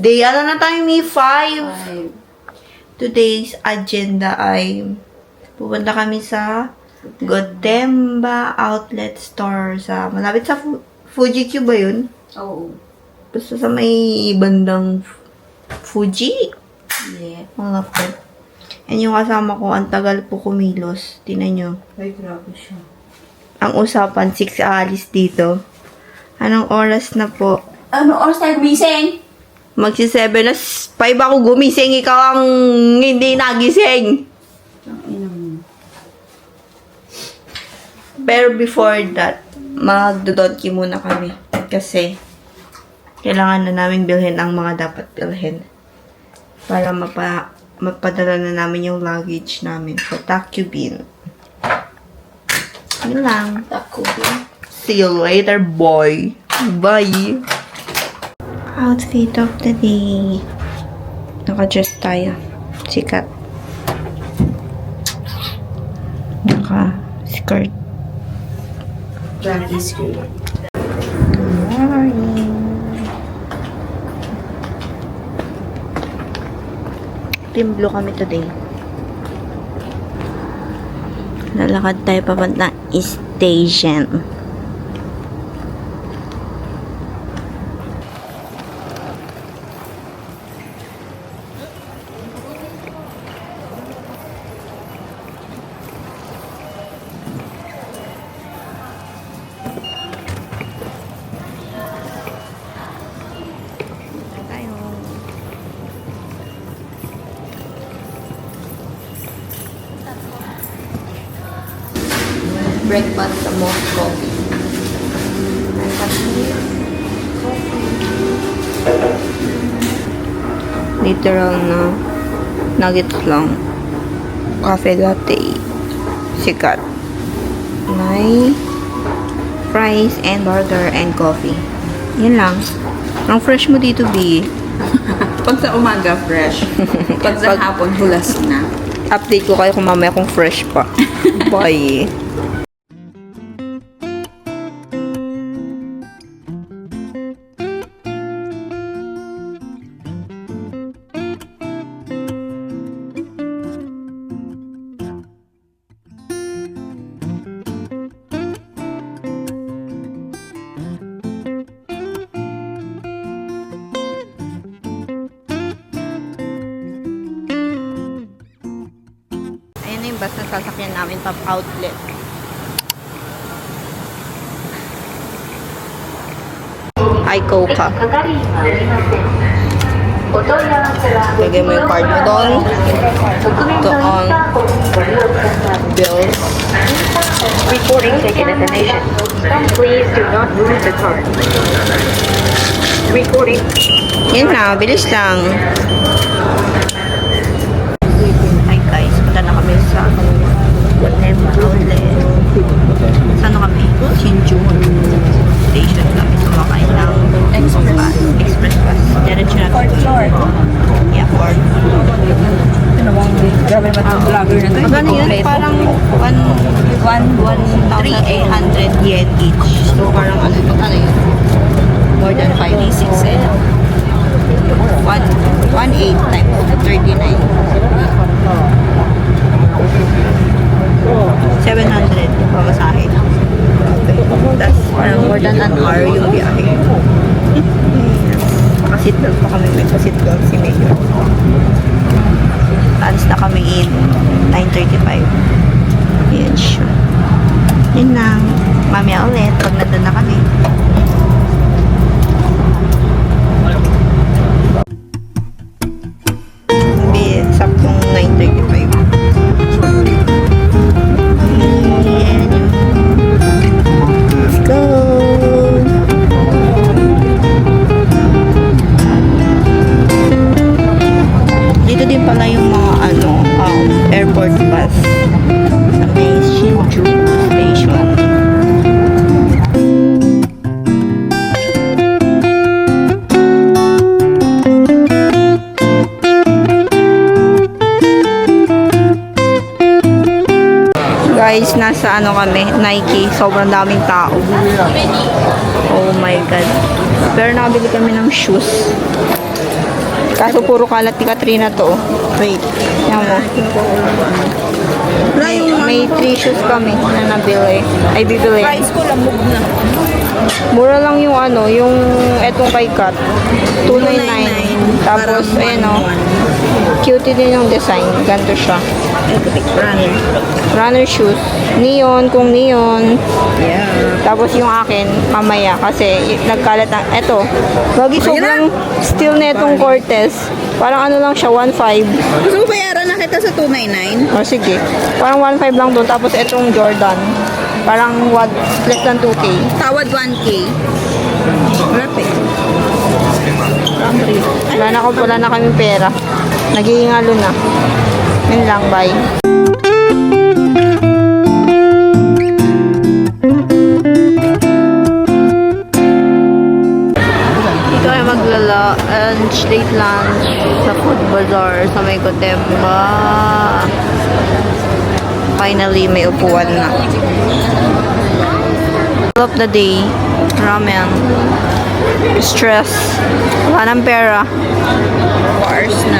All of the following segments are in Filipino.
Day, ano na tayo, May 5? Ay, Today's agenda ay pupunta kami sa Gotemba Outlet Store sa malapit sa Fuji Q ba yun? oo. Basta sa may bandang Fuji. Yeah. Mga po. And yung kasama ko, ang tagal po kumilos. Tingnan nyo. Ay, grabe siya. Ang usapan, 6 alis dito. Anong oras na po? Ano oras tayo gumising? Magsi-7 na 5 ako gumising. Ikaw ang hindi nagising. Ang ina mo. Pero before that, magdodonki muna kami. Kasi, kailangan na namin bilhin ang mga dapat bilhin. Para mapadala na namin yung luggage namin sa Takubin. Yun lang. Tako. See you later, boy. Bye. Outfit of the day. Naka-dress tayo. Sikat. Naka-skirt. Jockey skirt. Good morning. Team blue kami today. Lalakad tayo papunta station. Tayo. Breakfast sa most coffee. Literal na nuggets lang. Cafe latte. Sikat. May fries and burger and coffee. Yun lang. Ang fresh mo dito, B. Pag sa umaga, fresh. Pag sa hapon, hulas na. Update ko kayo kung mamaya kung fresh pa. Bye. Ayan na yung bus na sasakyan namin top outlet. Hi, Coca. Lagay mo yung card mo doon. Doon. Bills. Reporting ticket information. Please do not move the card. Recording. Yan na, bilis lang. Hi guys, punta na kami sa Gotemba Outlet. Saan na kami? Shinjuku Station kami sumakay ng Express Bus. Diretso na kami. Yeah, Ford. Grabe naman itong vlogger na ito. Magkano yun? Parang 1,800 yen each. So parang ano yun? More than 5. 6 eh. 1.8 times 39. 700 pamasahe. Tapos parang more than an hour yung biyahe. Naka-seatbelt pa kami. May pa-seatbelt si Mayor. Alis na kami in 9:35. Yan siya. Yun lang. Mamaya ulit pag nandun na kami. Hindi, saktong 9:35. Let's go! Dito din pala yung mga airport bus sa may Shinjuku Station. Guys, nasa kami, Nike. Sobrang daming tao. Oh my God. Pero nakabili kami ng shoes. Kaso puro kalat ni Katrina to. Wait. Yan mo. May 3 shoes kami na nabili. Ay, bibili. Price ko lamog na. Mura lang yung ano, yung etong kay Kat. 299. Tapos, ayan o. Cute din yung design. Ganto siya. Runner. Runner shoes. Neon, kung neon. Yeah. Tapos yung akin, mamaya. Kasi nagkalat ang, eto. Wagi sobrang still na itong Cortez. Parang ano lang siya, 1.5. Gusto mo bayaran na kita sa 299? O sige. Parang 1.5 lang doon. Tapos itong Jordan. Parang less than 2K. Tawad 1K. Rapid. Wala na kaming pera. Nagiging alo na. Yun lang, bye. Dito ay date lunch sa Food Bazaar sa may Cotemba. Finally, may upuan na. All of the day, ramen. Stress. Wala ng pera. Wars na.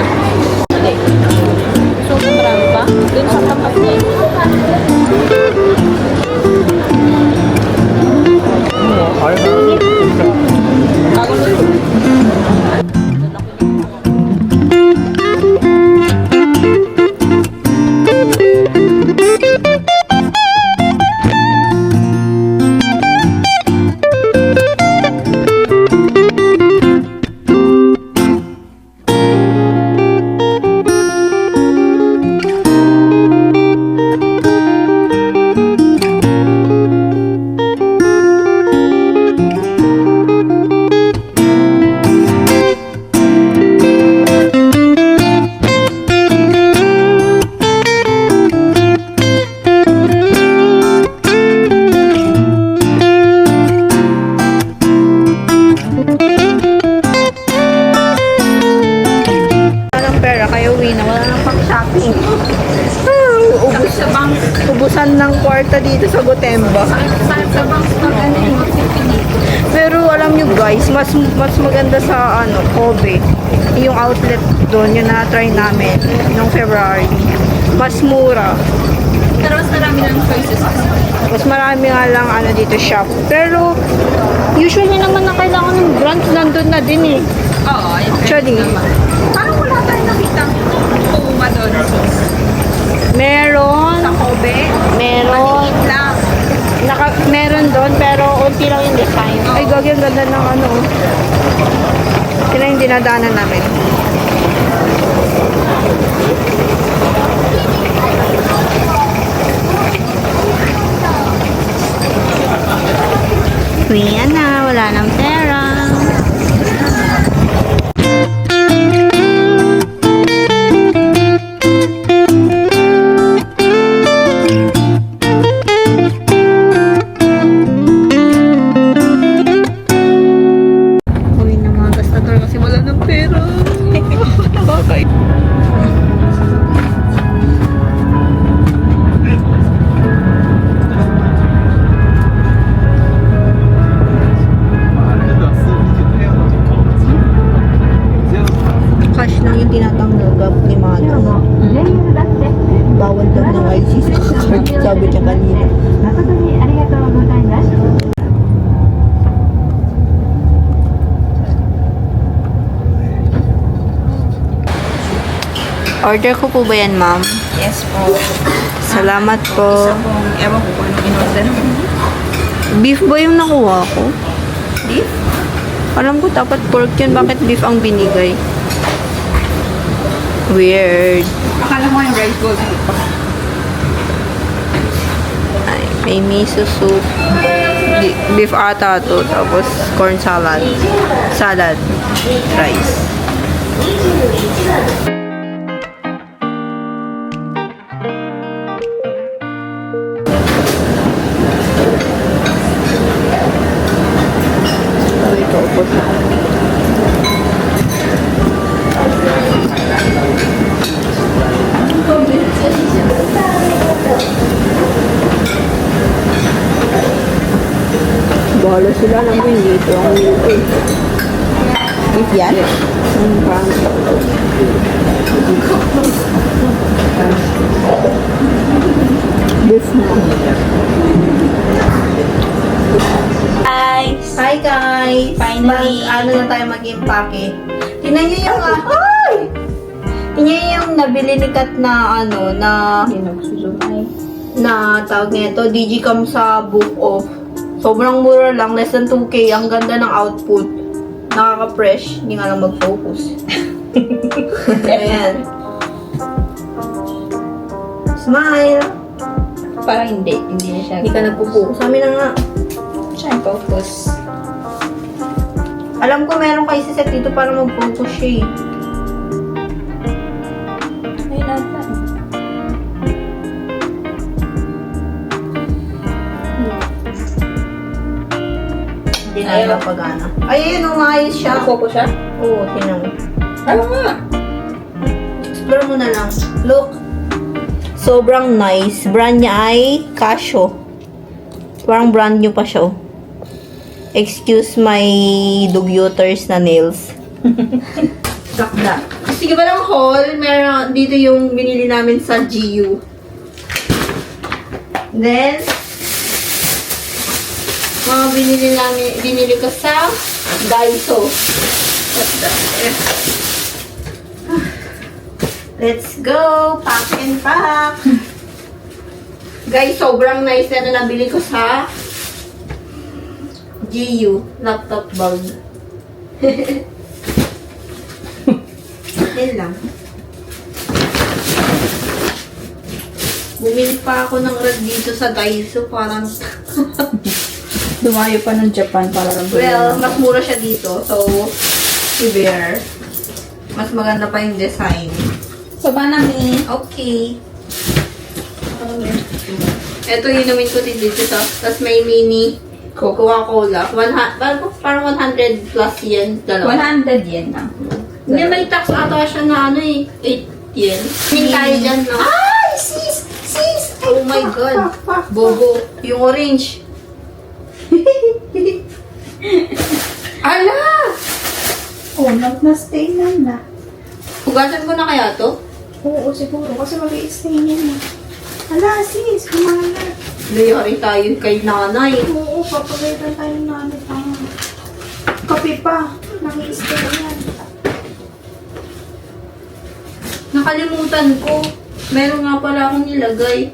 So, marami pa? Doon sa tapat niya. Ubusan ng kwarta dito sa Gotemba. Sa banks na ganun. Pero alam nyo guys, mas maganda sa Kobe. Yung outlet doon, yung na-try namin noong February. Mas mura. Pero mas marami lang choices. Mas marami nga lang dito shop. Pero usually naman na kailangan ng branch nandun na din eh. Oo, ayun. Actually. Parang wala tayong nakita. Puma doon. Meron. Sa Kobe. Meron. Maliit lang. Meron doon pero unti lang yung design. Ay, gagi, ang ganda ng Sila yung dinadaanan namin. Kuya na, wala ng pera. Uwi na mga gastator kasi wala ng pera. Bakit? Cash lang yung tinatanggap ni Mana. Bawal daw ng ICC card, sabi niya kanina. Order ko po ba yan, ma'am? Yes po. Salamat po. Ewan ko kung anong in-order. Beef ba yung nakuha ko? Beef? Alam ko dapat pork yun. Bakit beef ang binigay? Weird. Akala mo yung rice bowl. Ay, may miso soup. Beef ata to. Tapos corn salad. Salad. Rice. Bahala sila lang din dito. Beef Yan? Beef na. Guys! Hi guys! Finally. Ano na tayo mag-impake? Tingnan nyo yung tingnan nyo yung nabili ni Kat na na tawag nito, Digicam sa Book Off. Sobrang mura lang, less than 2K. Ang ganda ng output. Nakaka-fresh. Hindi nga lang mag-focus. Ayan. Smile! Parang hindi. Hindi na siya. Hindi ka nagpo-focus. Sa amin na nga. Siya focus. Alam ko meron kayo set dito para mag-focus siya eh. Ay, nata. Hindi na yung pag-ana. Ay, ayun, umayos siya. Focus siya? Oo, tinan mo. Ano nga? Explore mo na lang. Look. Sobrang nice. Brand niya ay Casio. Parang brand new pa siya. Oh. Excuse my dugyoters na nails. Sakda. Sige ba ng haul? Meron dito yung binili namin sa GU. Then, mga binili ko sa Daiso. Let's go! Pack and pack! Guys, sobrang nice na nabili ko sa GU laptop bag. Yan lang. Bumili pa ako ng rag dito sa Daiso. Parang, Dumayo pa ng Japan para lang. well, mas mura siya dito. So, i-bear. Mas maganda pa yung design. So, ba namin? Okay. Ito inumin ko din dito to. Tapos may mini Coca-Cola. Parang 100 plus yen. Dalawa. 100 yen lang. Hindi, may tax ata siya na 8 yen. Hindi tayo dyan, no? Ay! Sis! Sis! Oh my God. Bobo. Yung orange. Ala! Oh, na-stay na. Hugasan ko na kaya to? Oo, siguro. Kasi mag-i-stay niya na. Hala, sis! Kumalat. Layari tayo kay nanay. Oo, papagaytan tayo ng nanay. Tama. Kape pa. Naki-stay yan. Nakalimutan ko. Meron nga pala akong nilagay.